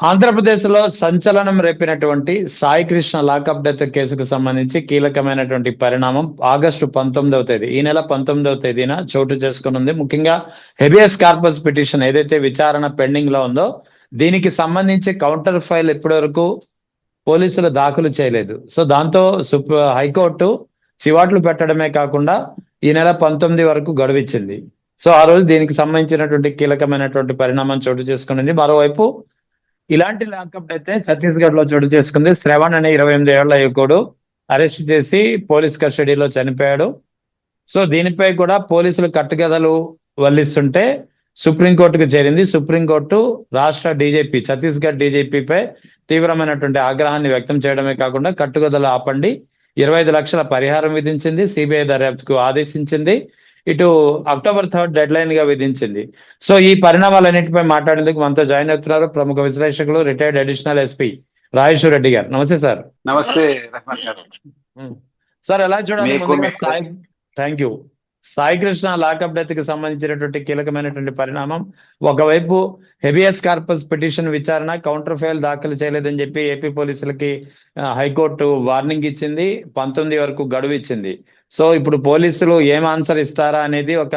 ఆంధ్రప్రదేశ్లో సంచలనం రేపినటువంటి Sai Krishna lockup death కేసుకు సంబంధించి కీలకమైనటువంటి పరిణామం ఆగస్టు 19వ తేదీ ఈ నెల 19వ తేదీన చోటు చేసుకునుంది. ముఖ్యంగా హెబియస్ కార్పస్ పిటిషన్ ఏదైతే విచారణ పెండింగ్ లో ఉందో దీనికి సంబంధించి కౌంటర్ ఫైల్ ఇప్పటివరకు పోలీసులు దాఖలు చేయలేదు. సో దాంతో హైకోర్టు చివాట్లు పెట్టడమే కాకుండా ఈ నెల 19 వరకు గడువిచ్చింది. సో ఆ రోజు దీనికి సంబంధించినటువంటి కీలకమైనటువంటి పరిణామం చోటు చేసుకునింది. మరోవైపు ఇలాంటి లాకప్ అయితే ఛత్తీస్గఢ్ లో చోటు చేసుకుంది. శ్రవణ్ అనే 28 ఏళ్ల యువకుడు అరెస్ట్ చేసి పోలీస్ కస్టడీలో చనిపోయాడు. సో దీనిపై కూడా పోలీసులు కట్టుకథలు వల్లిస్తుంటే సుప్రీంకోర్టుకు చేరింది. సుప్రీంకోర్టు రాష్ట్ర డీజీపీ ఛత్తీస్గఢ్ డీజీపీపై తీవ్రమైనటువంటి ఆగ్రహాన్ని వ్యక్తం చేయడమే కాకుండా కట్టుకథలు ఆపండి, 25 లక్షల పరిహారం విధించింది, సిబిఐ దర్యాప్తుకు ఆదేశించింది, ఇటు అక్టోబర్ 3 డెడ్ లైన్ గా విధించింది. సో ఈ పరిణామాలన్నింటిపై మాట్లాడేందుకు మనతో జాయిన్ అవుతున్నారు ప్రముఖ విశ్లేషకులు retired additional SP Rajeshwar Reddy గారు. నమస్తే సార్. నమస్తే రహమాన్ గారు. సార్ ఎలా చూడాలి? Thank you. Sai Krishna lockup death కి సంబంధించినటువంటి కీలకమైనటువంటి పరిణామం, ఒకవైపు హెబియస్ కార్పస్ పిటిషన్ విచారణ కౌంటర్ ఫైల్ దాఖలు చేయలేదని చెప్పి ఏపీ పోలీసులకి హైకోర్టు వార్నింగ్ ఇచ్చింది, 19 వరకు గడువు ఇచ్చింది. సో ఇప్పుడు పోలీసులు ఏం ఆన్సర్ ఇస్తారా అనేది ఒక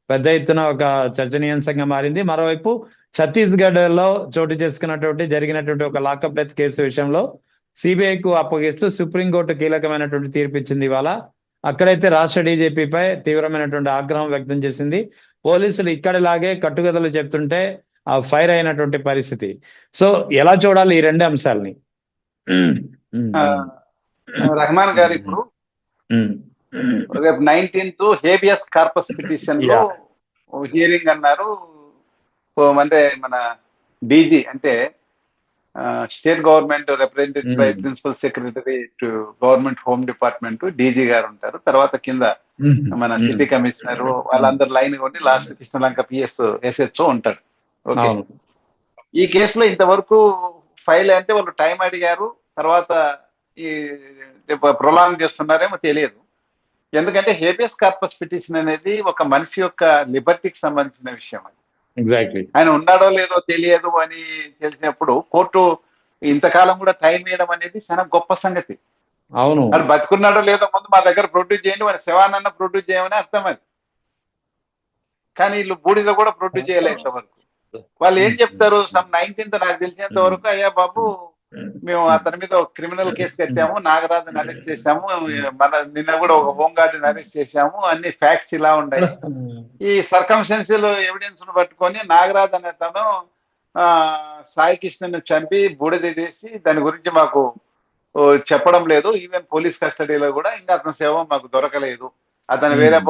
పెద్ద ఎత్తున ఒక చర్చనీయాంశంగా మారింది. మరోవైపు ఛత్తీస్గఢ్ లో చోటు చేసుకున్నటువంటి జరిగినటువంటి ఒక లాకప్ డెత్ కేసు విషయంలో సిబిఐకు అప్పగిస్తూ సుప్రీంకోర్టు కీలకమైనటువంటి తీర్పు ఇచ్చింది ఇవాళ. అక్కడైతే రాష్ట్ర డీజీపీపై తీవ్రమైనటువంటి ఆగ్రహం వ్యక్తం చేసింది. పోలీసులు ఇక్కడిలాగే కట్టుకథలు చెప్తుంటే ఫైర్ అయినటువంటి పరిస్థితి. సో ఎలా చూడాలి ఈ రెండు అంశాలని? రహమాన్ గారు, ఇప్పుడు రేపు 19th హేబియస్ కార్పస్ పిటిషన్ లో హియరింగ్ అన్నారు. అంటే మన డీజీ అంటే state government representative by principal secretary to government home department DG గారు ఉంటారు. తర్వాత కింద మన సిటీ కమిషనర్ వాళ్ళందరూ లైన్ ఉండి లాస్ట్ కృష్ణలంక పిఎస్ ఎస్హెచ్ఓ ఉంటాడు. ఓకే, ఈ కేసులో ఇంతవరకు ఫైల్ అంటే వాళ్ళు టైం అడిగారు, తర్వాత ఈ ప్రొలాంగ్ చేస్తున్నారేమో తెలియదు. ఎందుకంటే హేబియస్ కార్పస్ పిటిషన్ అనేది ఒక మనిషి యొక్క లిబర్టీకి సంబంధించిన విషయం. ఎగ్జాక్ట్లీ. ఆయన ఉన్నాడో లేదో తెలియదు అని తెలిసినప్పుడు కోర్టు ఇంతకాలం కూడా టైం వేయడం అనేది చాలా గొప్ప సంగతి. అవును, అది బతుకున్నాడో లేదో ముందు మా దగ్గర ప్రొడ్యూస్ చేయండి, మన శవానన్న ప్రొడ్యూస్ చేయమని అర్థం అది. కానీ వీళ్ళు బూడిద కూడా ప్రొడ్యూస్ చేయలేదు ఇంతవరకు. వాళ్ళు ఏం చెప్తారు, సమ్ 19th నాకు తెలిసినంత వరకు, అయ్యా బాబు మేము అతని మీద ఒక క్రిమినల్ కేసు కట్టాము, నాగరాజుని అరెస్ట్ చేశాము, మన నిన్న కూడా ఒక హోంగార్డుని అరెస్ట్ చేశాము, అన్ని ఫ్యాక్ట్స్ ఇలా ఉన్నాయి. ఈ సర్కమ్స్టెన్షియల్ ఎవిడెన్స్ ను పట్టుకొని నాగరాజు అనే తను సాయి కృష్ణను చంపి బూడిద తీసి దాని గురించి మాకు చెప్పడం లేదు, ఈవెన్ పోలీస్ కస్టడీలో కూడా ఇంకా అతని శవం మాకు దొరకలేదు, అతను వేరే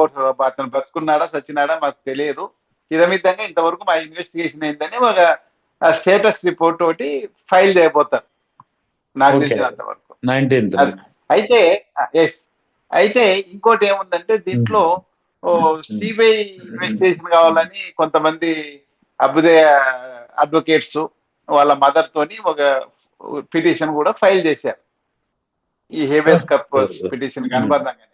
అతను బతుకున్నాడా సచ్చినాడా మాకు తెలియదు, ఇదమితంగా ఇంతవరకు మా ఇన్వెస్టిగేషన్ అయిందని ఒక స్టేటస్ రిపోర్ట్ ఒకటి ఫైల్ చేయబోతారు నాకు తెలిసినంత వరకు 19th. అయితే ఇంకోటి ఏముందంటే దీంట్లో సిబిఐ ఇన్వెస్టిగేషన్ కావాలని కొంతమంది అభ్యుదయ అడ్వకేట్స్ వాళ్ళ మదర్ తోని ఒక పిటిషన్ కూడా ఫైల్ చేశారు ఈ హేబియస్ కార్పస్ పిటిషన్ అనుబంధంగా.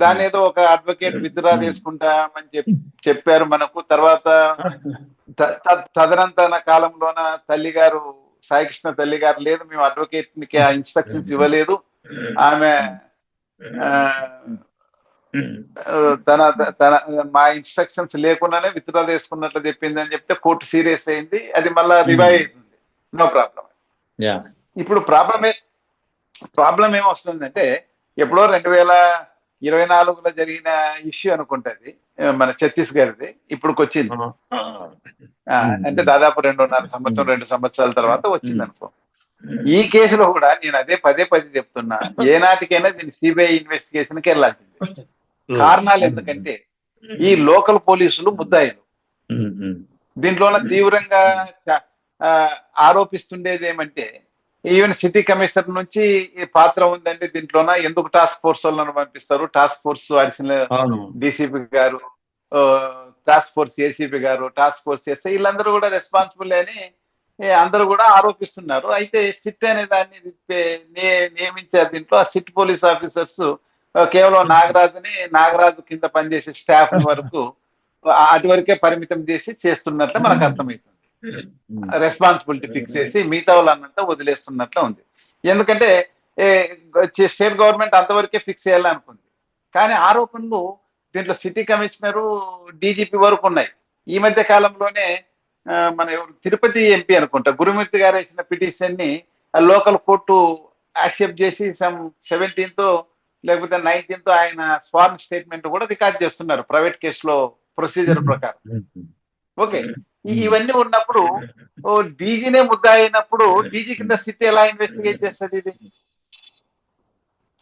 దాని ఏదో ఒక అడ్వకేట్ విత్డ్రా తీసుకుంటామని చెప్పారు మనకు. తర్వాత తదనంతర కాలంలోన తల్లి గారు సాయికృష్ణ తల్లి గారు, లేదు మేము అడ్వకేట్ కి ఆ ఇన్స్ట్రక్షన్స్ ఇవ్వలేదు, ఆమె మా ఇన్స్ట్రక్షన్స్ లేకుండానే విత్డ్రా చేసుకున్నట్లు చెప్పింది అని చెప్తే కోర్టు సీరియస్ అయింది, అది మళ్ళా రివైవ్ అవుతుంది. No problem. ఇప్పుడు ప్రాబ్లం ఏమొస్తుందంటే ఎప్పుడో 2024లో జరిగిన ఇష్యూ అనుకుంటది మన ఛత్తీస్గఢ్ది, ఇప్పుడుకి వచ్చింది. అంటే దాదాపు 2 సంవత్సరాల తర్వాత వచ్చింది అనుకో. ఈ కేసులో కూడా నేను అదే పదే చెప్తున్నా, ఏనాటికైనా దీన్ని సిబిఐ ఇన్వెస్టిగేషన్ కి వెళ్ళాల్సింది. కారణాలు ఎందుకంటే ఈ లోకల్ పోలీసులు ముద్దాయిలు. దీంట్లో తీవ్రంగా ఆరోపిస్తుండేది ఏమంటే ఈవెన్ సిటీ కమిషనర్ నుంచి పాత్ర ఉందంటే దీంట్లోన ఎందుకు టాస్క్ ఫోర్స్ వాళ్ళను పంపిస్తారు, టాస్క్ ఫోర్స్ అడిషనల్ డీసీపీ గారు, టాస్క్ ఫోర్స్ ఏసీపీ గారు, టాస్క్ ఫోర్స్ ఎస్ఐ వీళ్ళందరూ కూడా రెస్పాన్సిబుల్ అని అందరూ కూడా ఆరోపిస్తున్నారు. అయితే సిట్ అనే దాన్ని నియమించారు. దీంట్లో ఆ సిట్ పోలీస్ ఆఫీసర్స్ కేవలం నాగరాజు కింద పనిచేసే స్టాఫ్ వరకు అటు వరకే పరిమితం చేసి చేస్తున్నట్లు మనకు అర్థమవుతుంది. రెస్పాన్సిబిలిటీ ఫిక్స్ చేసి మిగతా వాళ్ళన్నంతా వదిలేస్తున్నట్లు ఉంది. ఎందుకంటే స్టేట్ గవర్నమెంట్ అంతవరకే ఫిక్స్ చేయాలనుకుంది. కానీ ఆరోపణలు దీంట్లో సిటీ కమిషనరు, డీజీపీ వరకు ఉన్నాయి. ఈ మధ్య కాలంలోనే మన ఎవరు తిరుపతి ఎంపీ అనుకుంటా గురుమూర్తి గారు వేసిన పిటిషన్ ని లోకల్ కోర్టు యాక్సెప్ట్ చేసి సమ్ 17th లేకపోతే 19th ఆయన స్వార్న్ స్టేట్మెంట్ కూడా రికార్డ్ చేస్తున్నారు ప్రైవేట్ కేసులో ప్రొసీజర్ ప్రకారం. ఓకే, ఇవన్నీ ఉన్నప్పుడు డీజీనే ముద్దా అయినప్పుడు డీజీ కింద సిటీ ఎలా ఇన్వెస్టిగేట్ చేస్తుంది ఇది?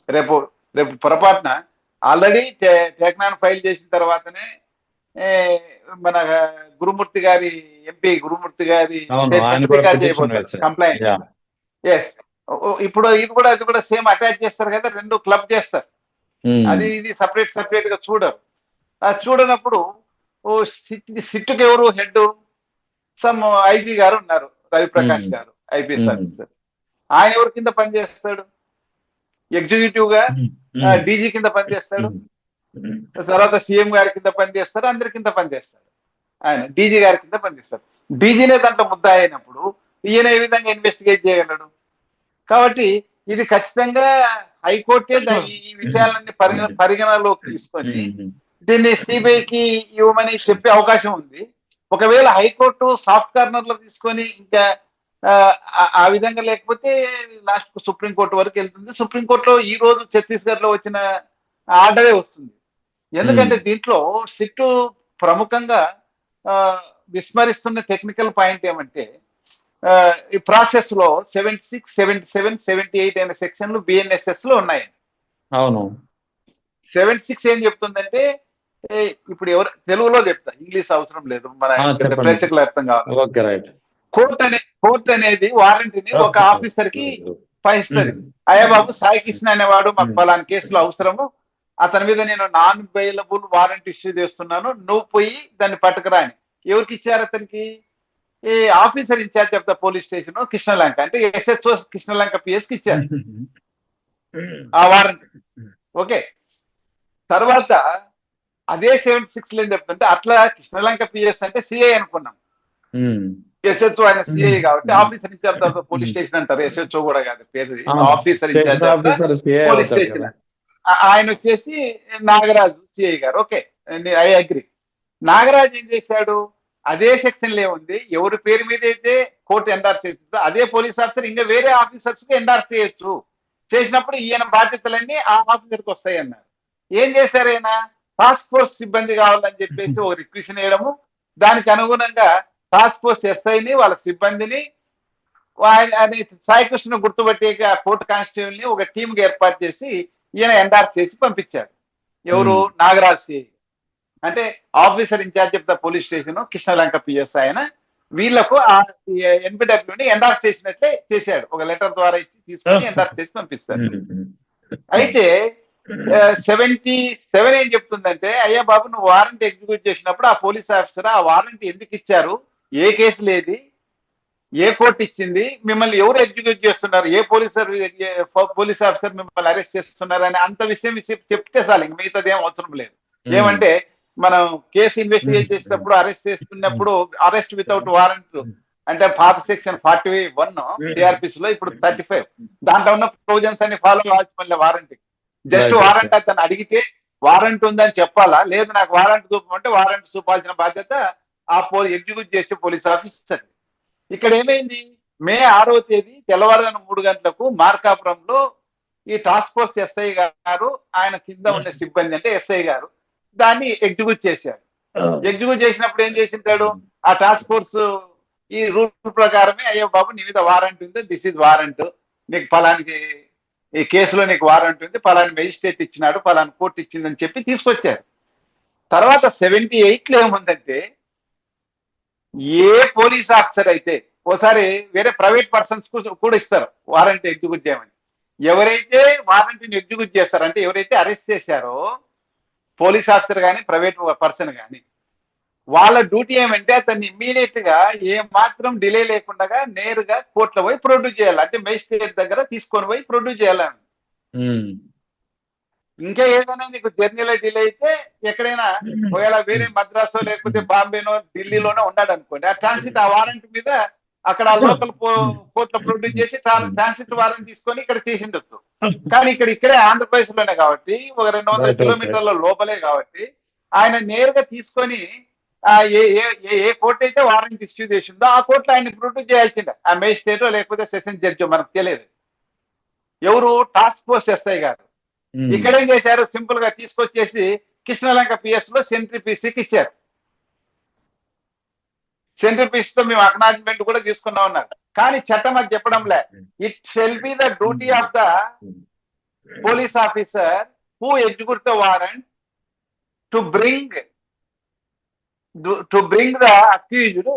రేపు రేపు పొరపాటున ఆల్రెడీ టెక్నాన్ ఫైల్ చేసిన తర్వాతనే మన గురుమూర్తి గారి ఎంపీ గురుమూర్తి గారి కంప్లైంట్. ఎస్, ఇప్పుడు ఇది కూడా అది కూడా సేమ్ అటాచ్ చేస్తారు కదా, రెండు క్లబ్ చేస్తారు. అది ఇది సపరేట్ గా చూడరు. చూడనప్పుడు సిట్టుకి ఎవరు హెడ్? సమ్ ఐజీ గారు ఉన్నారు, రవిప్రకాష్ గారు, ఐపీఎస్ ఆఫీసర్. ఆయన ఎవరి కింద పనిచేస్తాడు? ఎగ్జిక్యూటివ్ గా డీజీ కింద పనిచేస్తాడు, తర్వాత సీఎం గారి కింద పనిచేస్తారు, అందరి కింద పనిచేస్తాడు. ఆయన డీజీ గారి కింద పనిచేస్తారు. డీజీనే దాంట్లో ముద్ద అయినప్పుడు ఈయన ఏ విధంగా ఇన్వెస్టిగేట్ చేయగలడు? కాబట్టి ఇది ఖచ్చితంగా హైకోర్టే ఈ విషయాలన్నీ పరిగణలోకి తీసుకొని దీన్ని సిబిఐకి ఇవ్వమని చెప్పే అవకాశం ఉంది. ఒకవేళ హైకోర్టు సాఫ్ట్ కార్నర్ లో తీసుకొని ఇంకా ఆ విధంగా లేకపోతే లాస్ట్ సుప్రీంకోర్టు వరకు వెళ్తుంది. సుప్రీంకోర్టులో ఈ రోజు ఛత్తీస్గఢ్ లో వచ్చిన ఆర్డరే వస్తుంది. ఎందుకంటే దీంట్లో సిట్టు ప్రముఖంగా విస్మరిస్తున్న టెక్నికల్ పాయింట్ ఏమంటే ఈ ప్రాసెస్ లో 76, 77, 78 అయిన సెక్షన్లు బిఎన్ఎస్ఎస్ లో ఉన్నాయి. అవును, 76 ఏం చెప్తుందంటే ఇప్పుడు ఎవరు తెలుగులో చెప్తా, ఇంగ్లీష్ అవసరం లేదు, మన ప్రేక్షకులు అర్థం కావాలి. కోర్ట్ అనేది వారంటీని ఒక ఆఫీసర్ కి పహిస్తుంది. అయ్యా బాబు సాయి కృష్ణ అనేవాడు మాకు పలానా కేసులో అవసరము, అతని మీద నేను నాన్ బెయిలబుల్ వారెంట్ ఇష్యూ చేస్తున్నాను, నువ్వు పోయి దాన్ని పట్టుకురా అని. ఎవరికి ఇచ్చారు? అతనికి ఈ officer incharge of the police station Krishnalanka, అంటే ఎస్హెచ్ఓ కృష్ణలంక పిఎస్ కి ఇచ్చారు ఆ వారెంట్. ఓకే, తర్వాత అదే 76 ఏం చెప్తుంటే అట్లా కృష్ణలంక పిఎస్ అంటే సిఐ అనుకున్నాం, ఎస్హెచ్ఓ ఆయన సిఐ కాబట్టి officer incharge of the police station అంటారు. ఎస్హెచ్ఓ కూడా కాదు పేరు, officer incharge of the police station. ఆయన వచ్చేసి నాగరాజు సిఐ గారు. Okay, I agree. నాగరాజు ఏం చేశాడు? అదే సెక్షన్ లో ఉంది, ఎవరి పేరు మీద అయితే కోర్టు ఎండార్స్ చేస్తుందో అదే పోలీస్ ఆఫీసర్ ఇంకా వేరే ఆఫీసర్స్ కి ఎండార్స్ చేయొచ్చు. చేసినప్పుడు ఈయన బాధ్యతలన్నీ ఆ ఆఫీసర్ కి వస్తాయి అన్నారు. ఏం చేశారు? ఆయన టాస్క్ ఫోర్స్ సిబ్బంది కావాలని చెప్పేసి ఒక రిక్వెషన్ వేయడము, దానికి అనుగుణంగా టాస్క్ ఫోర్స్ ఎస్ఐని వాళ్ళ సిబ్బందిని సాయికృష్ణ గుర్తుపట్టే కోర్టు కానిస్టేబుల్ ని ఒక టీమ్ కి ఏర్పాటు చేసి ఈయన ఎండార్స్ చేసి పంపించారు. ఎవరు? నాగరాజ్ సిఐ, అంటే officer incharge of the police station Krishnalanka PS. ఆయన వీళ్లకు ఆ ఎన్పిడబ్ల్యూని ఎండార్స్ చేసినట్లే చేశాడు, ఒక లెటర్ ద్వారా ఇచ్చి తీసుకొని ఎండార్స్ చేసి పంపిస్తారు. అయితే 77 ఏం చెప్తుందంటే, అయ్యా బాబు నువ్వు వారెంట్ ఎగ్జిక్యూట్ చేసినప్పుడు ఆ పోలీస్ ఆఫీసర్ ఆ వారెంట్ ఎందుకు ఇచ్చారు, ఏ కేసు లేదు, ఏ కోర్టు ఇచ్చింది, మిమ్మల్ని ఎవరు ఎగ్జిక్యూట్ చేస్తున్నారు, ఏ పోలీస్ ఆఫీసర్ మిమ్మల్ని అరెస్ట్ చేస్తున్నారు అని అంత విషయం చెప్తే చాలు, ఇంక మిగతాది ఏం అవసరం లేదు. ఏమంటే మనం కేసు ఇన్వెస్టిగేట్ చేసినప్పుడు అరెస్ట్ చేస్తున్నప్పుడు అరెస్ట్ వితౌట్ వారెంట్ అంటే పాత సెక్షన్ 41 సిఆర్పిసి లో ఇప్పుడు 35 దాంట్లో ఉన్న ప్రొవిజన్స్ అన్ని ఫాలో కావచ్చు. మళ్ళీ వారెంట్ జస్ట్ వారెంట్ అతను అడిగితే వారెంట్ ఉందని చెప్పాలా, లేదు నాకు వారెంట్ చూపమంటే వారెంట్ చూపాల్సిన బాధ్యత ఆ ఎగ్జిక్యూట్ చేసే పోలీస్ ఆఫీసర్. ఇక్కడ ఏమైంది? మే 6వ తేదీ తెల్లవారుజాము 3 గంటలకు మార్కాపురంలో ఈ టాస్క్ ఫోర్స్ ఎస్ఐ గారు ఆయన కింద ఉన్న సిబ్బంది అంటే ఎస్ఐ గారు దాన్ని ఎగ్జిక్యూట్ చేశారు. ఎగ్జిక్యూట్ చేసినప్పుడు ఏం చేసింటాడు? ఆ టాస్క్ ఫోర్స్ ఈ రూల్ ప్రకారమే, అయ్యో బాబు నీ మీద వారెంట్ ఉంది, దిస్ ఇస్ వారెంట్, నీకు ఫలానికి ఈ కేసులో నీకు వారెంట్ ఉంది, ఫలాని మెజిస్ట్రేట్ ఇచ్చినాడు, ఫలాని కోర్టు ఇచ్చిందని చెప్పి తీసుకొచ్చారు. తర్వాత 78 లో ఏముందంటే, ఏ పోలీస్ ఆఫీసర్ అయితే ఓసారి వేరే ప్రైవేట్ పర్సన్స్ కూడా ఇస్తారు వారెంట్ ఎగ్జిక్యూట్ చేయమని. ఎవరైతే వారెంట్ని ఎగ్జిక్యూట్ చేస్తారంటే ఎవరైతే అరెస్ట్ చేశారో పోలీస్ ఆఫీసర్ కానీ ప్రైవేట్ పర్సన్ కానీ వాళ్ళ డ్యూటీ ఏమంటే అతన్ని ఇమ్మీడియట్ గా ఏ మాత్రం డిలే లేకుండా నేరుగా కోర్టులో పోయి ప్రొడ్యూస్ చేయాలి, అంటే మెజిస్ట్రేట్ దగ్గర తీసుకొని పోయి ప్రొడ్యూస్ చేయాలని. ఇంకా ఏదైనా నీకు జర్నీలో డిలే అయితే ఎక్కడైనా ఒకవేళ వేరే మద్రాసో లేకపోతే బాంబేనో ఢిల్లీలోనో ఉన్నాడు అనుకోండి, ఆ ట్రాన్సిట్ ఆ వారెంట్ మీద అక్కడ లోకల్ కోర్టులో ప్రొడ్యూస్ చేసి ట్రాన్సిట్ వారెంట్ తీసుకొని ఇక్కడ చేసిండొచ్చు. కానీ ఇక్కడే ఆంధ్రప్రదేశ్ లోనే కాబట్టి ఒక 200 Right, కిలోమీటర్ల లోపలే కాబట్టి ఆయన నేరుగా తీసుకొని ఏ కోర్టు అయితే వారెంట్ ఇష్యూ చేసిందో ఆ కోర్టులో ఆయన ప్రొడ్యూస్ చేయాల్సిందే, ఆ మేజిస్ట్రేటో లేకపోతే సెషన్ జడ్జో మనకు తెలియదు. ఎవరు? టాస్క్ ఫోర్స్ ఎస్ఐ గారు. ఇక్కడ ఏం చేశారు? సింపుల్ గా తీసుకొచ్చేసి కృష్ణలంక పిఎస్ లో సెంట్రిపిసికి ఇచ్చారు. సెంట్రిపిస్ తో మేము అక్నాలజ్మెంట్ కూడా తీసుకున్నా ఉన్నారు. కానీ చట్టం అది చెప్పడంలే. It shall be the duty of the police officer who execute the warrant to bring the accused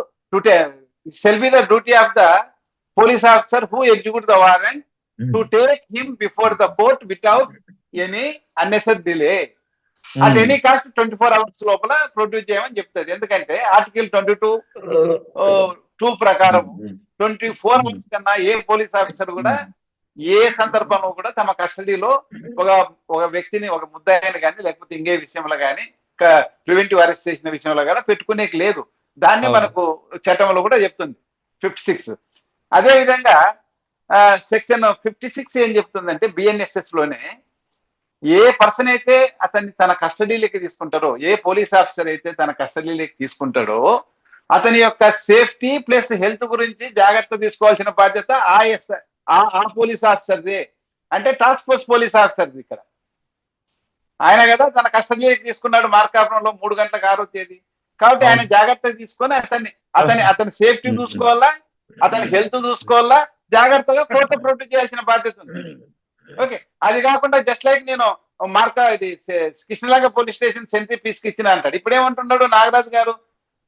shall be the duty of the police officer who execute the warrant to take him before the court without any unnecessary delay at any cost 24 hours లోపల produce చేయమని చెప్తుంది. ఎందుకంటే article 22(2) ప్రకారం 24 hours కన్నా ఏ police officer కూడా ఏ సందర్భంలో కూడా తమ కస్టడీలో ఒక వ్యక్తిని, ఒక ముద్దాయిని కానీ లేకపోతే ఇంకే విషయంలో కానీ ప్రివెంటివ్ అరెస్ట్ చేసిన విషయంలో కూడా పెట్టుకునేకి లేదు. దాన్ని మనకు చట్టంలో కూడా చెప్తుంది 56. అదే విధంగా సెక్షన్ 56 ఏం చెప్తుందంటే బిఎన్ఎస్ఎస్ లోనే ఏ పర్సన్ అయితే అతన్ని తన కస్టడీలోకి తీసుకుంటారో, ఏ పోలీస్ ఆఫీసర్ అయితే తన కస్టడీలోకి తీసుకుంటాడో అతని యొక్క సేఫ్టీ ప్లస్ హెల్త్ గురించి జాగ్రత్త తీసుకోవాల్సిన బాధ్యత ఆ పోలీస్ ఆఫీసర్దే. అంటే టాస్క్ ఫోర్స్ పోలీస్ ఆఫీసర్ది. ఇక్కడ ఆయన కదా తన కస్టడీలోకి తీసుకున్నాడు మార్కాపురంలో 3 గంటలకు 6వ తేదీ. కాబట్టి ఆయన జాగ్రత్త తీసుకొని అతని సేఫ్టీ చూసుకోవాలా, అతని హెల్త్ చూసుకోవాలా, జాగ్రత్తగా కోర్టు ప్రొడ్యూస్ చేయాల్సిన బాధ్యత ఉంది. ఓకే, అది కాకుండా జస్ట్ లైక్ నేను కృష్ణలంక పోలీస్ స్టేషన్ సెంట్రిపీస్ కి ఇచ్చిన అంటాడు. ఇప్పుడు ఏమంటున్నాడు నాగరాజు గారు?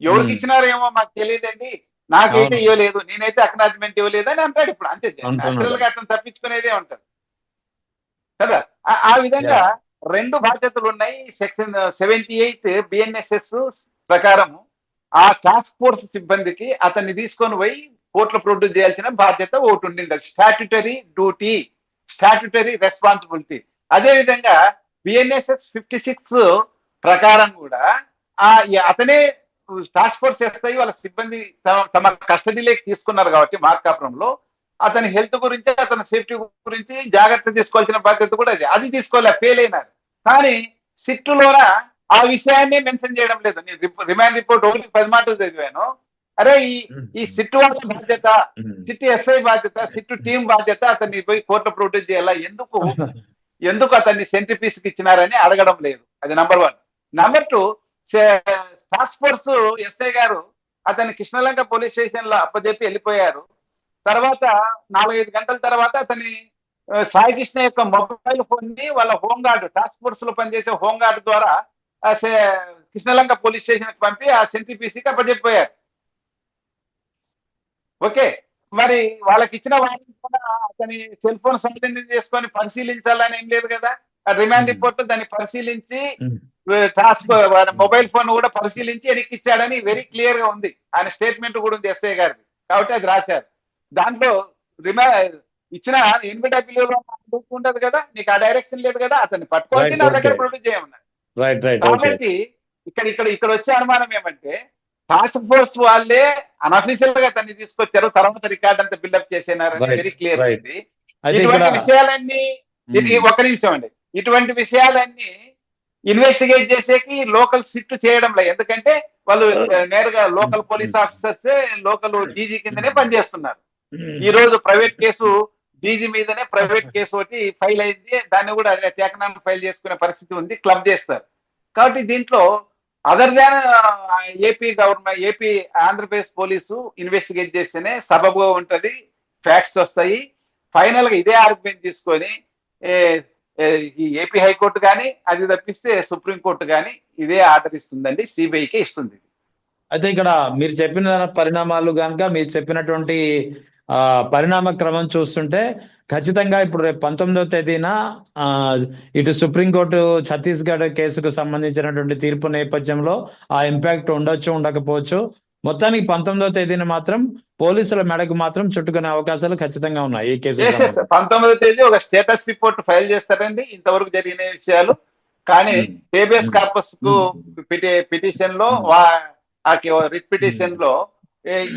ఎవరికి ఇచ్చినారేమో మాకు తెలియదండి, నాకైతే ఇవ్వలేదు, నేనైతే అక్నాలజ్మెంట్ ఇవ్వలేదు అని అంటాడు. ఇప్పుడు అంతే, నేచురల్ గా అతను తప్పించుకునేదే ఉంటాడు కదా. ఆ విధంగా 2 బాధ్యతలు ఉన్నాయి. సెక్షన్ 78 బిఎన్ఎస్ఎస్ ప్రకారం ఆ టాస్క్ ఫోర్స్ సిబ్బందికి అతన్ని తీసుకొని పోయి కోర్టులో ప్రొడ్యూస్ చేయాల్సిన బాధ్యత ఒకటి ఉండింది. Statutory duty, statutory responsibility. అదే విధంగా బిఎన్ఎస్ఎస్ 56 ప్రకారం కూడా అతనే టాస్క్ ఫోర్స్ ఎస్ఐ వాళ్ళ సిబ్బంది తమ కస్టడీలోకి తీసుకున్నారు కాబట్టి మార్కాపురంలో అతని హెల్త్ గురించి, అతని సేఫ్టీ గురించి జాగ్రత్త తీసుకోవాల్సిన బాధ్యత కూడా అది తీసుకోలే, ఫెయిల్ అయినారు. కానీ సిట్టులోన ఆ విషయాన్ని మెన్షన్ చేయడం లేదు. నేను రిమాండ్ రిపోర్ట్ 10 మాటలు చదివాను. అరే ఈ సిట్టు వాళ్ళ బాధ్యత, సిట్టు ఎస్ఐ బాధ్యత, సిట్టు టీం బాధ్యత అతన్ని పోయి కోర్టు ప్రొడ్యూస్ చేయాలా, ఎందుకు అతన్ని సెంట్రిపీస్ కి ఇచ్చినారని అడగడం లేదు. అది number 1. Number 2, task force SI గారు అతన్ని కృష్ణలంక పోలీస్ స్టేషన్ లో అప్పచెప్పి వెళ్ళిపోయారు. తర్వాత 4-5 గంటల తర్వాత అతని సాయి కృష్ణ యొక్క మొబైల్ ఫోన్ ని వాళ్ళ హోంగార్డ్, టాస్క్ ఫోర్స్ లో పనిచేసే హోంగార్డ్ ద్వారా కృష్ణలంక పోలీస్ స్టేషన్ కి పంపి ఆ సెంట్రిపీసీకి అప్పచెప్పిపోయారు. ఓకే, మరి వాళ్ళకి ఇచ్చిన వారెంట్ కూడా అతని సెల్ ఫోన్ స్వాధీనం చేసుకొని పరిశీలించాలని ఏం లేదు కదా. రిమాండ్ రిపోర్ట్ దాన్ని పరిశీలించి మొబైల్ ఫోన్ కూడా పరిశీలించి వెనక్కి ఇచ్చాడని వెరీ క్లియర్ గా ఉంది. ఆయన స్టేట్మెంట్ కూడా ఉంది ఎస్ఐ గారిది. కాబట్టి అది రాశారు. దాంట్లో ఇచ్చిన ఎన్బిడబ్ల్యూలో ఉండదు కదా, నీకు ఆ డైరెక్షన్ లేదు కదా, అతన్ని పట్టుకోవాలి, నా దగ్గర ప్రొడ్యూస్ చేయమన్నారు. కాబట్టి ఇక్కడ వచ్చే అనుమానం ఏమంటే టాస్క్ ఫోర్స్ వాళ్ళే అన్అఫీషియల్ గా తన్ని తీసుకొచ్చారు, తర్వాత రికార్డ్ అంతా బిల్డప్ చేసేనారని వెరీ క్లియర్ ఉంది. ఇటువంటి విషయాలన్నీ ఒక నిమిషం అండి, ఇటువంటి విషయాలన్నీ ఇన్వెస్టిగేట్ చేసేకి లోకల్ సిట్ చేయడం లేదు. ఎందుకంటే వాళ్ళు నేరుగా local police officers local DG కిందనే పనిచేస్తున్నారు. ఈ రోజు ప్రైవేట్ కేసు డీజీ మీదనే ప్రైవేట్ కేసు ఒకటి ఫైల్ అయింది, దాన్ని కూడా టేకనాన్ని ఫైల్ చేసుకునే పరిస్థితి ఉంది, క్లబ్ చేస్తారు. కాబట్టి దీంట్లో other than AP government, AP Andhra Pradesh police investigate చేస్తేనే సబబుగా ఉంటది, ఫ్యాక్ట్స్ వస్తాయి. ఫైనల్ గా ఇదే ఆర్గ్యుమెంట్ తీసుకొని ఈ ఏపీ హైకోర్టు కానీ అది తప్పిస్తే సుప్రీంకోర్టు కానీ ఇదే ఆర్డర్ ఇస్తుందండి, సిబిఐకే ఇస్తుంది. అయితే ఇక్కడ మీరు చెప్పిన పరిణామాలు కనుక మీరు చెప్పినటువంటి పరిణామ క్రమం చూస్తుంటే ఖచ్చితంగా ఇప్పుడు రేపు 19వ తేదీన ఇటు సుప్రీంకోర్టు ఛత్తీస్గఢ్ కేసుకు సంబంధించినటువంటి తీర్పు నేపథ్యంలో ఆ ఇంపాక్ట్ ఉండొచ్చు, ఉండకపోవచ్చు. మొత్తానికి 19వ తేదీన మాత్రం పోలీసుల మెడకు మాత్రం చుట్టుకునే అవకాశాలు ఖచ్చితంగా ఉన్నాయి ఈ కేసుకు సంబంధించి. 19వ తేదీ ఒక స్టేటస్ రిపోర్ట్ ఫైల్ చేస్తారండి ఇంతవరకు జరిగిన విషయాలు. కానీ హేబియస్ కార్పస్ కు పిటిషన్ లో రిట్ పిటిషన్ లో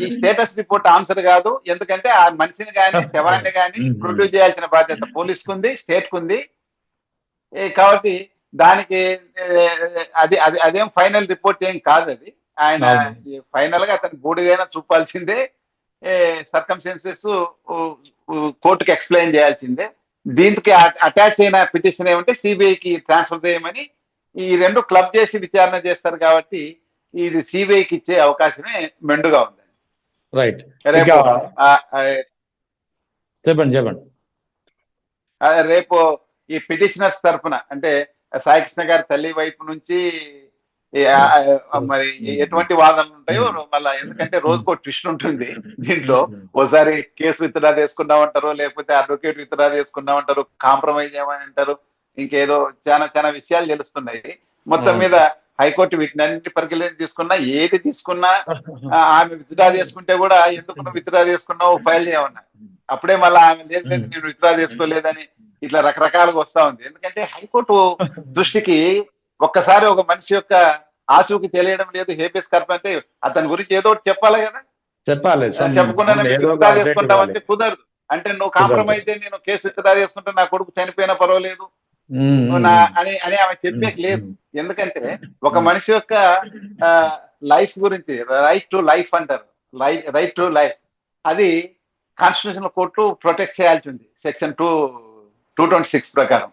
ఈ స్టేటస్ రిపోర్ట్ ఆన్సర్ కాదు. ఎందుకంటే ఆ మనిషిని కానీ శవాన్ని కానీ ప్రొడ్యూస్ చేయాల్సిన బాధ్యత పోలీస్ కుంది, స్టేట్ కుంది. కాబట్టి దానికి అదేం ఫైనల్ రిపోర్ట్ ఏం కాదు. అది ఆయన ఫైనల్ గా అతని బూడిదైనా చూపాల్సిందే, సర్కమ్స్టెన్సెస్ కోర్టుకి ఎక్స్ప్లెయిన్ చేయాల్సిందే. దీనికి అటాచ్ అయిన పిటిషన్ ఏమంటే సిబిఐకి ట్రాన్స్ఫర్ చేయమని ఈ రెండు క్లబ్ చేసి విచారణ చేస్తారు. కాబట్టి ఇది సిబిఐకి ఇచ్చే అవకాశమే మెండుగా ఉందండి. రైట్, చెప్పండి. రేపు ఈ పిటిషనర్స్ తరఫున అంటే సాయికృష్ణ గారి తల్లి వైపు నుంచి మరి ఎటువంటి వాదనలు ఉంటాయో మళ్ళా, ఎందుకంటే రోజుకో ట్విస్ట్ ఉంటుంది దీంట్లో. ఓసారి కేసు విత్డ్రా చేసుకున్నామంటారు, లేకపోతే అడ్వకేట్ విత్డ్రా చేసుకున్నామంటారు, కాంప్రమైజ్ ఏమని అంటారు, ఇంకేదో చాలా విషయాలు తెలుస్తున్నాయి. మొత్తం మీద హైకోర్టు వీటిని పరిగణలోకి తీసుకున్నా, ఏది తీసుకున్నా ఆమె విత్డ్రా చేసుకుంటే కూడా ఎందుకు నువ్వు విత్డ్రా చేసుకున్నావు ఫైల్ చేయమన్నా, అప్పుడే మళ్ళీ ఆమె లేదు నేను విత్డ్రా చేసుకోలేదని ఇట్లా రకరకాలుగా వస్తా ఉంది. ఎందుకంటే హైకోర్టు దృష్టికి ఒక్కసారి ఒక మనిషి యొక్క ఆచూకి తెలియడం లేదు. హేబియస్ కార్పస్ అంటే అతని గురించి ఏదో ఒకటి చెప్పాలి కదా, చెప్పకుండా విత్డ్రా చేసుకుంటామంటే కుదరదు. అంటే నువ్వు కాంప్రమైజ్ అయ్యి నేను కేసు విత్డ్రా చేసుకుంటే నా కొడుకు చనిపోయినా పర్వాలేదు అని ఆమె చెప్పేకి లేదు. ఎందుకంటే ఒక మనిషి యొక్క లైఫ్ గురించి, రైట్ టు లైఫ్ అంటారు, రైట్ టు లైఫ్, అది కాన్స్టిట్యూషనల్ కోర్టు ప్రొటెక్ట్ చేయాల్సి ఉంది సెక్షన్ 226 ప్రకారం,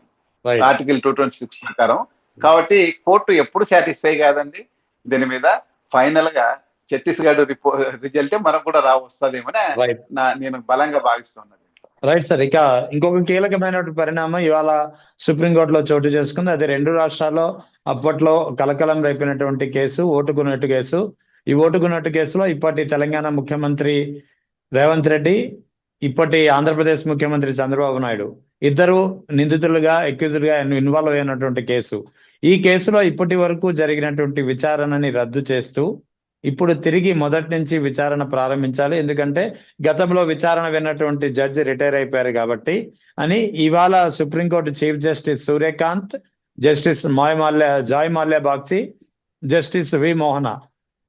ఆర్టికల్ 226 ప్రకారం. కాబట్టి కోర్టు ఎప్పుడు సాటిస్ఫై కాదండి దీని మీద. ఫైనల్ గా ఛత్తీస్గఢ్ రిజల్ట్ మనకు కూడా వస్తుందేమని నేను బలంగా భావిస్తున్నాను. రైట్ సార్, ఇక ఇంకొక కీలకమైన పరిణామం ఇవాళ సుప్రీంకోర్టులో చోటు చేసుకుంది. అది రెండు రాష్ట్రాల్లో అప్పట్లో కలకలం రేపినటువంటి కేసు, ఓటుకున్నట్టు కేసు. ఈ ఓటుకున్నట్టు కేసులో ఇప్పటి తెలంగాణ ముఖ్యమంత్రి రేవంత్ రెడ్డి, ఇప్పటి ఆంధ్రప్రదేశ్ ముఖ్యమంత్రి చంద్రబాబు నాయుడు ఇద్దరు నిందితులుగా, అక్యూజ్డ్ గా ఇన్వాల్వ్ అయినటువంటి కేసు. ఈ కేసులో ఇప్పటి వరకు జరిగినటువంటి విచారణని రద్దు చేస్తూ ఇప్పుడు తిరిగి మొదటి నుంచి విచారణ ప్రారంభించాలి. ఎందుకంటే గతంలో విచారణ విన్నటువంటి జడ్జి రిటైర్ అయిపోయారు కాబట్టి అని ఇవాళ Supreme Court chief justice Suryakant, justice Joymalya Bagchi, justice V Mohana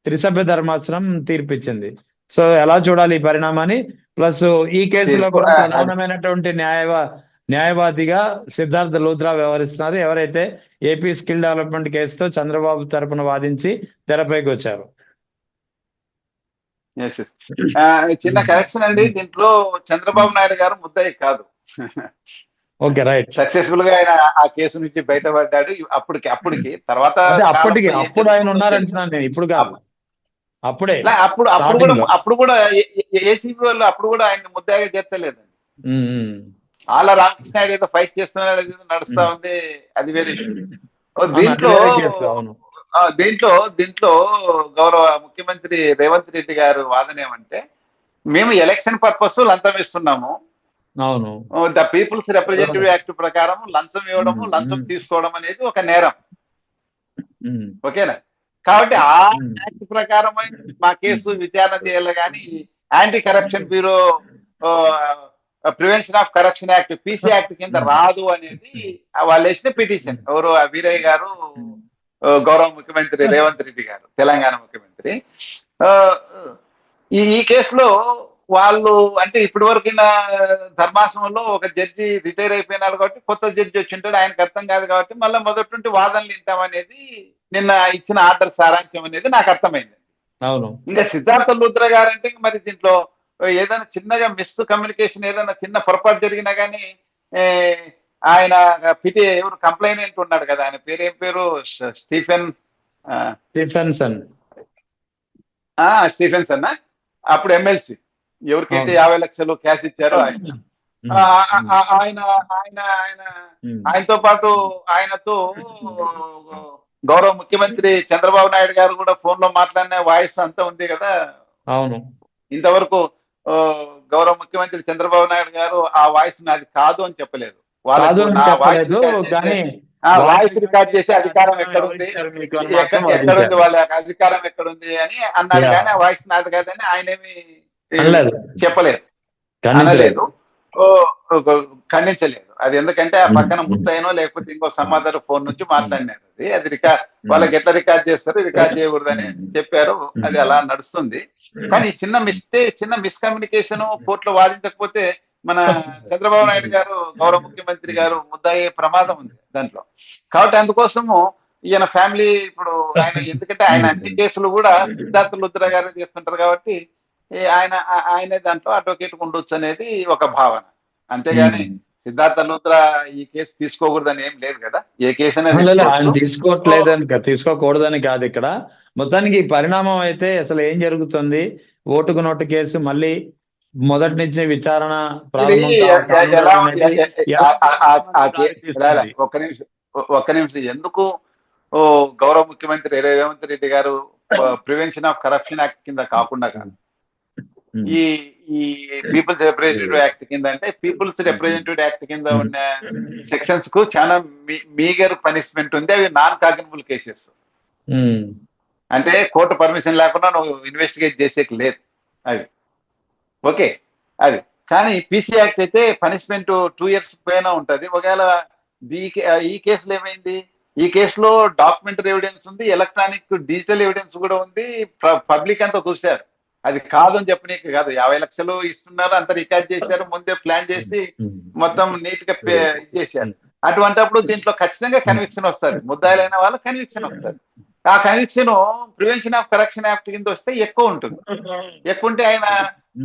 త్రిసభ్య ధర్మాసనం తీర్పిచ్చింది. సో ఎలా చూడాలి ఈ పరిణామాన్ని? ప్లస్ ఈ కేసులో కూడా ప్రధానమైనటువంటి న్యాయవాదిగా సిద్ధార్థ లూథ్రా వ్యవహరిస్తున్నారు, ఎవరైతే ఏపీ స్కిల్ డెవలప్మెంట్ కేసుతో చంద్రబాబు తరపున వాదించి తెరపైకి వచ్చారు. చిన్న కరెక్షన్ అండి, దీంట్లో చంద్రబాబు నాయుడు గారు ముద్దాయి కాదు. Okay, right. సక్సెస్ఫుల్ గా ఆయన ఆ కేసు నుంచి బయటపడ్డాడు. అప్పటికి తర్వాత అప్పుడు ఆయన ఉన్నారంటున్నాను నేను, ఇప్పుడు కాదు, అప్పుడే అప్పుడు కూడా ఏసీబీ వాళ్ళు అప్పుడు కూడా ఆయన ముద్దాయిగా చేర్చలేదండి. ఆళ్ళ రామకృష్ణ నాయుడు ఏదో ఫైట్ చేస్తున్నాడు, ఏదో నడుస్తా ఉంది, అది వేరే. దీంట్లో గౌరవ ముఖ్యమంత్రి రేవంత్ రెడ్డి గారు వాదన ఏమంటే, మేము ఎలక్షన్ పర్పస్ లంచం ఇస్తున్నాము, అవును, ద పీపుల్స్ రిప్రజెంటేటివ్ యాక్ట్ ప్రకారం లంచం ఇవ్వడము, లంచం తీసుకోవడం అనేది ఒక నేరం, ఓకేనా? కాబట్టి ఆ యాక్ట్ ప్రకారం మా కేసు విచారణ చేయాలి, కానీ anti corruption bureau prevention of corruption act, PC act కింద రాదు అనేది వాళ్ళు వేసిన పిటిషన్. ఎవరు? వీరయ్య గారు, గౌరవ ముఖ్యమంత్రి రేవంత్ రెడ్డి గారు, తెలంగాణ ముఖ్యమంత్రి. ఈ కేసులో వాళ్ళు అంటే ఇప్పటి వరకు ధర్మాసనంలో ఒక జడ్జి రిటైర్ అయిపోయినారు కాబట్టి కొత్త జడ్జి వచ్చింటాడు, ఆయనకు అర్థం కాదు కాబట్టి మళ్ళీ మొదటి నుండి వాదనలు వింటామనేది నిన్న ఇచ్చిన ఆర్డర్ సారాంశం అనేది నాకు అర్థమైంది. అవును. ఇంకా సిద్ధార్థ లూథ్రా గారు అంటే మరి దీంట్లో ఏదైనా చిన్నగా మిస్ కమ్యూనికేషన్, ఏదైనా చిన్న పొరపాటు జరిగినా కానీ ఆయన ఎవరు కంప్లైనెంట్ ఉన్నాడు కదా, ఆయన పేరు ఏం పేరు? స్టీఫెన్సన్. అప్పుడు ఎమ్మెల్సీ, ఎవరికైతే 50 లక్షలు క్యాష్ ఇచ్చారో ఆయనతో పాటు ఆయనతో గౌరవ ముఖ్యమంత్రి చంద్రబాబు నాయుడు గారు కూడా ఫోన్ లో మాట్లాడిన వాయిస్ అంతా ఉంది కదా. అవును. ఇంతవరకు గౌరవ ముఖ్యమంత్రి చంద్రబాబు నాయుడు గారు ఆ వాయిస్ నాది కాదు అని చెప్పలేదు. కానీ వాయిస్ రికార్డ్ చేసే అధికారం ఎక్కడుంది, ఎక్కడుంది వాళ్ళ అధికారం ఎక్కడుంది అని అన్నాడు. కానీ ఆ వాయిస్ నాది కాదని ఆయనేమి చెప్పలేదు, అనలేదు, ఖండించలేదు. అది ఎందుకంటే ఆ పక్కన ముత్తైనో లేకపోతే ఇంకో సమాధానం ఫోన్ నుంచి మాట్లాడినారు. అది రికార్డ్, వాళ్ళకి ఎట్లా రికార్డ్ చేస్తారు, రికార్డ్ చేయకూడదని చెప్పారు. అది అలా నడుస్తుంది. కానీ చిన్న మిస్కమ్యూనికేషన్ కోర్టులో వాదించకపోతే మన చంద్రబాబు నాయుడు గారు, గౌరవ ముఖ్యమంత్రి గారు ముద్దయ్యే ప్రమాదం ఉంది దాంట్లో. కాబట్టి అందుకోసము ఈయన ఫ్యామిలీ ఇప్పుడు ఆయన, ఎందుకంటే ఆయన అన్ని కేసులు కూడా సిద్ధార్థ లుద్రా గారే చేస్తుంటారు కాబట్టి ఆయనే దాంట్లో అడ్వకేట్ ఉండొచ్చు అనేది ఒక భావన. అంతేగాని సిద్ధార్థ లుద్రా ఈ కేసు తీసుకోకూడదని ఏం లేదు కదా. ఏ కేసు ఆయన తీసుకోకూడదని కాదు. ఇక్కడ మొత్తానికి ఈ పరిణామం అయితే అసలు ఏం జరుగుతుంది, ఓటుకు నోటు కేసు మళ్ళీ మొదటి నుంచి విచారణ ఒక్క నిమిషం ఎందుకు గౌరవ ముఖ్యమంత్రి రేవంత్ రెడ్డి గారు ప్రివెన్షన్ ఆఫ్ కరప్షన్ యాక్ట్ కింద కాకుండా ఈ పీపుల్స్ రిప్రజెంటేటివ్ యాక్ట్ కింద, అంటే పీపుల్స్ రిప్రజెంటేటివ్ యాక్ట్ కింద ఉన్న సెక్షన్స్ కు చాలా మీగర్ పనిష్మెంట్ ఉంది. అవి నాన్ కాగ్నిబుల్ కేసెస్, అంటే కోర్టు పర్మిషన్ లేకుండా నువ్వు ఇన్వెస్టిగేట్ చేసేకి లేదు అవి. ఓకే, అది కానీ పీసీ యాక్ట్ అయితే పనిష్మెంట్ 2 years పైన ఉంటది. ఒకవేళ ఈ కేసులో ఏమైంది, ఈ కేసులో డాక్యుమెంటరీ ఎవిడెన్స్ ఉంది, ఎలక్ట్రానిక్ డిజిటల్ ఎవిడెన్స్ కూడా ఉంది. పబ్లిక్ అంతా చూశారు. అది కాదని చెప్పనీకి కాదు, 50 లక్షలు ఇస్తున్నారు, అంత రికార్డ్ చేశారు, ముందే ప్లాన్ చేసి మొత్తం నీట్ గా చేశారు. అటువంటిప్పుడు దీంట్లో ఖచ్చితంగా కన్విక్షన్ వస్తుంది, ముద్దాయిలైన వాళ్ళు కన్విక్షన్ వస్తుంది. ఆ conviction prevention of corruption act కింద వస్తే ఎక్కువ ఉంటుంది. ఎక్కువ ఉంటే ఆయన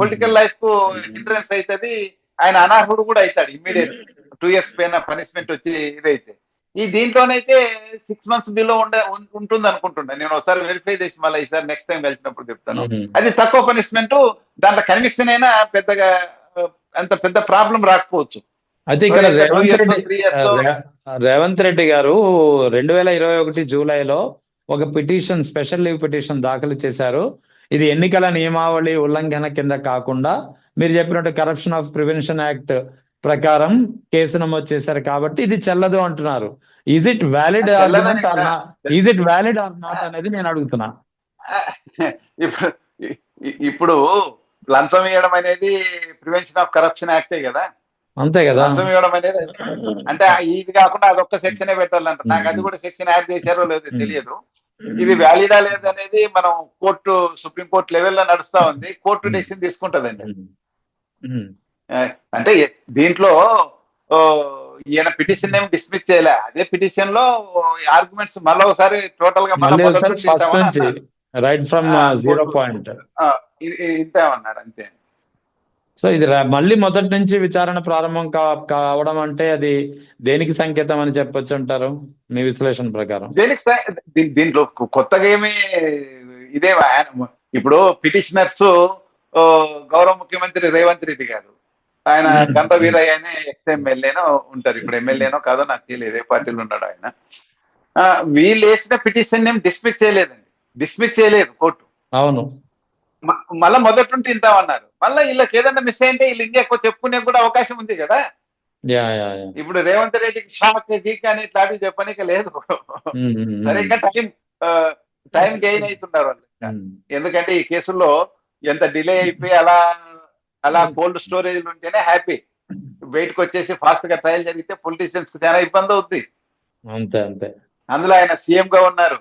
పొలిటికల్ లైఫ్ కు హిండ్రెన్స్ అవుతుంది, ఆయన అనర్హుడు కూడా అవుతాడు ఇమ్మీడియట్. 2 years పైన పనిష్మెంట్ వచ్చి ఇదైతే. ఈ దీంట్లోనైతే 6 months బిలో ఉంటుంది అనుకుంటున్నా నేను. ఒకసారి వెరిఫై చేసి మళ్ళీ ఈసారి నెక్స్ట్ టైం కలిసినప్పుడు చెప్తాను. అది తక్కువ పనిష్మెంట్, దాంట్లో కన్విక్షన్ అయినా పెద్దగా అంత పెద్ద ప్రాబ్లం రాకపోవచ్చు. అయితే ఇక్కడ రేవంత్ రెడ్డి గారు 2021 జూలైలో ఒక పిటిషన్, స్పెషల్ లీవ్ పిటిషన్ దాఖలు చేశారు. ఇది ఎన్నికల నియమావళి ఉల్లంఘన కింద కాకుండా మీరు చెప్పినట్టు కరప్షన్ ఆఫ్ ప్రివెన్షన్ యాక్ట్ ప్రకారం కేసు నమోదు చేశారు కాబట్టి ఇది చెల్లదు అంటున్నారు. Is it valid or not అనేది నేను అడుగుతున్నా. ఇప్పుడు లంచం ఇవ్వడం అనేది ప్రివెన్షన్ ఆఫ్ కరప్షన్ యాక్టే కదా. అంతే కదా. లంచం ఇవ్వడం అనేది అంటే ఇది కాకుండా అదొక్క సెక్షనే పెట్టాలంట. నాకు అది కూడా సెక్షన్ యాడ్ చేశారో లేదో తెలియదు. ఇది వ్యాలిడా లేదనేది మనం కోర్టు, సుప్రీంకోర్టు లెవెల్లో నడుస్తా ఉంది. కోర్టు డెసిషన్ తీసుకుంటదండి. అంటే దీంట్లో ఈయన పిటిషన్ ఏమి డిస్మిస్ చేయలే, అదే పిటిషన్ లో ఆర్గ్యుమెంట్స్ మళ్ళీ ఒకసారి టోటల్ గా రైట్ ఫ్రమ్ 0 point ఇంతేమన్నాడు అంతే. సో ఇది మళ్ళీ మొదటి నుంచి విచారణ ప్రారంభం కావడం అంటే అది దేనికి సంకేతం అని చెప్పొచ్చు అంటారు మీ విశ్లేషణ ప్రకారం? దీంట్లో కొత్తగా ఏమి ఇదే. ఇప్పుడు పిటిషనర్స్ గౌరవ ముఖ్యమంత్రి రేవంత్ రెడ్డి గారు, ఆయన గంట వీరయ్య అనే ఎక్స్-ఎమ్మెల్యేనో ఉంటారు, ఇప్పుడు ఎమ్మెల్యేనో కాదో నాకు తెలియదు, ఏ పార్టీలో ఉన్నాడు ఆయన. వీళ్ళు వేసిన పిటిషన్ ఏం డిస్మిస్ చేయలేదు కోర్టు. అవును, మళ్ళా మొదటి నుండి ఇంతామన్నారు. మళ్ళీ వీళ్ళకి ఏదన్నా మిస్ అయింటే వీళ్ళు ఇంకెక్కువ చెప్పుకునే కూడా అవకాశం ఉంది కదా. ఇప్పుడు రేవంత్ రెడ్డికి షాక్ గీక్ అని ఇట్లాంటివి చెప్పనీక లేదు. సరే, ఇంకా టైం గెయిన్ అవుతున్నారు వాళ్ళు. ఎందుకంటే ఈ కేసుల్లో ఎంత డిలే అయిపోయి అలా కోల్డ్ స్టోరేజ్ ఉంటేనే హ్యాపీ. బయటకు వచ్చేసి ఫాస్ట్ గా ట్రయల్ జరిగితే పొలిటీషియన్స్ కి చాలా ఇబ్బంది అవుతుంది. అంతే. అందులో ఆయన సీఎం గా ఉన్నారు.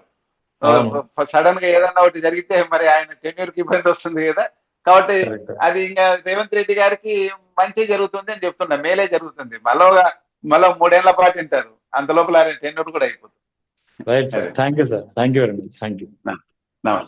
సడన్ గా ఏదన్నా ఒకటి జరిగితే మరి ఆయన టెన్యూర్ కి ఇబ్బంది వస్తుంది కదా. కాబట్టి అది ఇంకా రేవంత్ రెడ్డి గారికి మంచి జరుగుతుంది అని చెప్తున్నా, మేలే జరుగుతుంది. మళ్ళీ 3 ఏళ్ల పాటు ఉంటారు, అంత లోపల ఆయన టెన్యూర్ కూడా అయిపోతుంది. Right sir, thank you sir, thank you very much, thank you. నమస్తే.